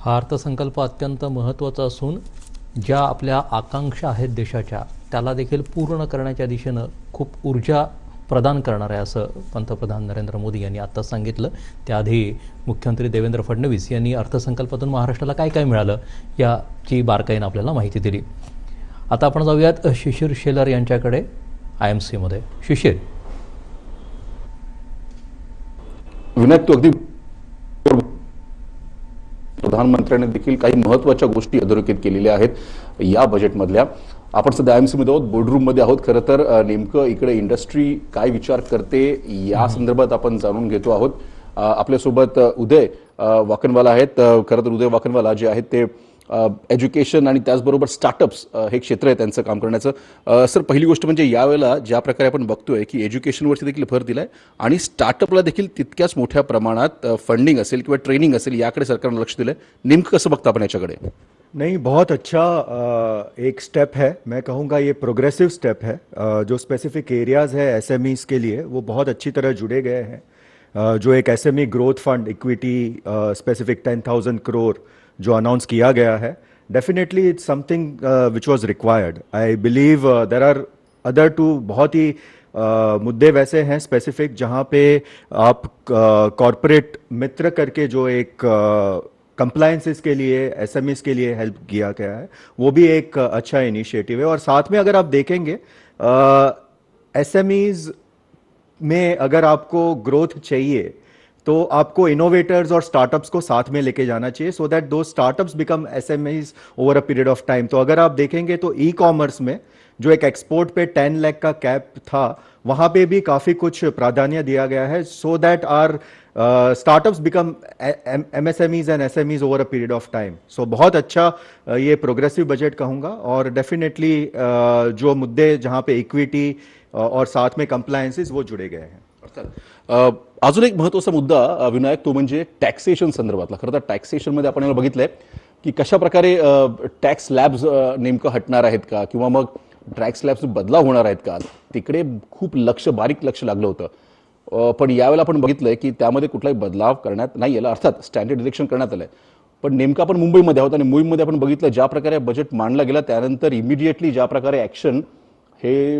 हा अर्थसंकल्प अत्यंत महत्त्वाचा असून ज्या आपल्या आकांक्षा आहेत देशाच्या त्याला देखील पूर्ण करण्याच्या दिशेनं खूप ऊर्जा प्रदान करणार आहे असं पंतप्रधान नरेंद्र मोदी यांनी आत्ताच सांगितलं। त्याआधी मुख्यमंत्री देवेंद्र फडणवीस यांनी अर्थसंकल्पातून महाराष्ट्राला काय काय मिळालं याची बारकाईनं आपल्याला माहिती दिली। आता आपण जाऊयात शिशिर शेलर यांच्याकडे IMC मध्ये। शिशिर, विनायक, तू अगदी प्रधानमंत्र्यांनी देखील काही महत्त्वाच्या गोष्टी अधोरेखित केलेल्या आहेत या बजेटमधल्या। आपण सध्या IMC मध्ये आहोत, बोर्डरूम मध्ये आहोत। खरं तर नेमकं इकडे इंडस्ट्री काय विचार करते या संदर्भात आपण जाणून घेतो आहोत। आपल्यासोबत उदय वाकनवाला आहेत। खरं तर उदय वाकनवाला जे आहेत ते एज्युकेशन आणि त्याचबरोबर स्टार्टअप्स हे क्षेत्र आहे त्यांचं काम करण्याचं। सर, पहिली गोष्ट म्हणजे यावेळेला ज्या प्रकारे आपण बघतोय की एज्युकेशनवरती देखील भर दिलाय आणि स्टार्टअपला देखील तितक्याच मोठ्या प्रमाणात फंडिंग असेल किंवा ट्रेनिंग असेल याकडे सरकारनं लक्ष दिलंय। नेमकं कसं बघता आपण याच्याकडे? नहीं, बहुत अच्छा एक स्टेप है। मैं कहूँगा ये प्रोग्रेसिव स्टेप है। जो स्पेसिफिक एरियाज़ है SMEs के लिए वो बहुत अच्छी तरह जुड़े गए हैं। जो एक SME growth fund equity specific 10,000 crore जो अनाउंस किया गया है, definitely it's something which was required. I believe there are other two बहुत ही मुद्दे वैसे हैं स्पेसिफिक जहाँ पे आप कॉरपोरेट मित्र करके जो एक कंप्लायंसेस के लिए SMEs के लिए हेल्प किया गया है, वो भी एक अच्छा इनिशिएटिव है। और साथ में अगर आप देखेंगे SMEs में अगर आपको ग्रोथ चाहिए तो आपको इनोवेटर्स और स्टार्टअप्स को साथ में लेके जाना चाहिए so that those startups become SMEs over a period of time. तो अगर आप देखेंगे तो ई-कॉमर्स में जो एक एक्सपोर्ट पे 10 लाख का कैप था, वहां पे भी काफी कुछ प्राधान्य दिया गया है so that our startups become MSMEs and SMEs over a period of time. So बहुत अच्छा ये प्रोग्रेसिव बजट कहूंगा। और डेफिनेटली जो मुद्दे जहां पे इक्विटी और साथ में कंप्लायंसेस वो जुड़े गए हैं। अजून एक महत्त्वाचा मुद्दा विनायक, तो म्हणजे टॅक्सेशन संदर्भातला। खरं तर टॅक्सेशनमध्ये आपण याला बघितलंय की कशा प्रकारे टॅक्स लॅब्स नेमकं हटणार आहेत का किंवा मग टॅक्स लॅब्स बदलाव होणार आहेत का, तिकडे खूप बारीक लक्ष लागलं होतं। पण यावेळेला आपण बघितलंय की त्यामध्ये कुठलाही बदलाव करण्यात नाही आला, अर्थात स्टँडर्ड डिरेक्शन करण्यात आलंय। पण नेमकं आपण मुंबईमध्ये आहोत आणि मुंबईमध्ये आपण बघितलं ज्या प्रकारे बजेट मांडला गेला त्यानंतर इमिडिएटली ज्या प्रकारे ॲक्शन हे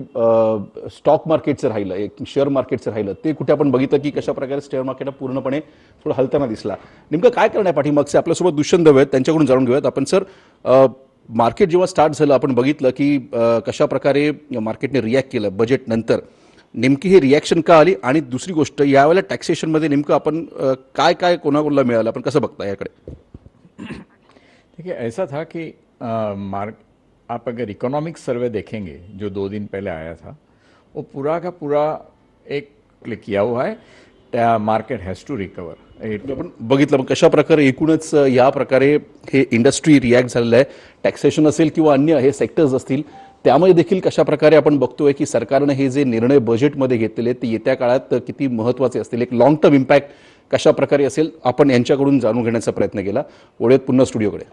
स्टॉक मार्केटचं राहिलं, एक शेअर मार्केटचं राहिलं, ते कुठे आपण बघितलं की कशा प्रकारे शेअर मार्केट पूर्णपणे थोडं हलताना दिसला। नेमकं काय करण्यापाठीमागचे आपल्यासोबत दुष्यंत दवे आहेत, त्यांच्याकडून जाणून घेऊयात आपण। सर, मार्केट जेव्हा स्टार्ट झालं आपण बघितलं की कशा प्रकारे मार्केटने रिॲक्ट केलं बजेट नंतर, नेमकी ही रिॲक्शन का आली? आणि दुसरी गोष्ट, यावेळेला टॅक्सेशनमध्ये नेमकं आपण काय काय कोणाकोणाला मिळालं, आपण कसं बघता याकडे? देखिए, ऐसा था कि आप अगर इकोनॉमिक सर्वे देखेंगे जो 2 दिन पहले आया था, वो पूरा का पूरा एक क्लिक किया हुआ है मार्केट हैज़ टू रिकवर। आपण बघितलं कशा प्रकारे एकूणच या प्रकारे हे इंडस्ट्री रिॲक्ट झालेलं आहे। टॅक्सेशन असेल किंवा अन्य हे सेक्टर्स असतील त्यामध्ये देखील कशा प्रकारे आपण बघतोय की सरकारने हे जे निर्णय बजेटमध्ये घेतलेले ते येत्या काळात किती महत्त्वाचे असतील, एक लॉंग टर्म इम्पॅक्ट कशा प्रकारे असेल, आपण यांच्याकडून जाणून घेण्याचा प्रयत्न केला। वळूयात पुन्हा स्टुडिओकडे।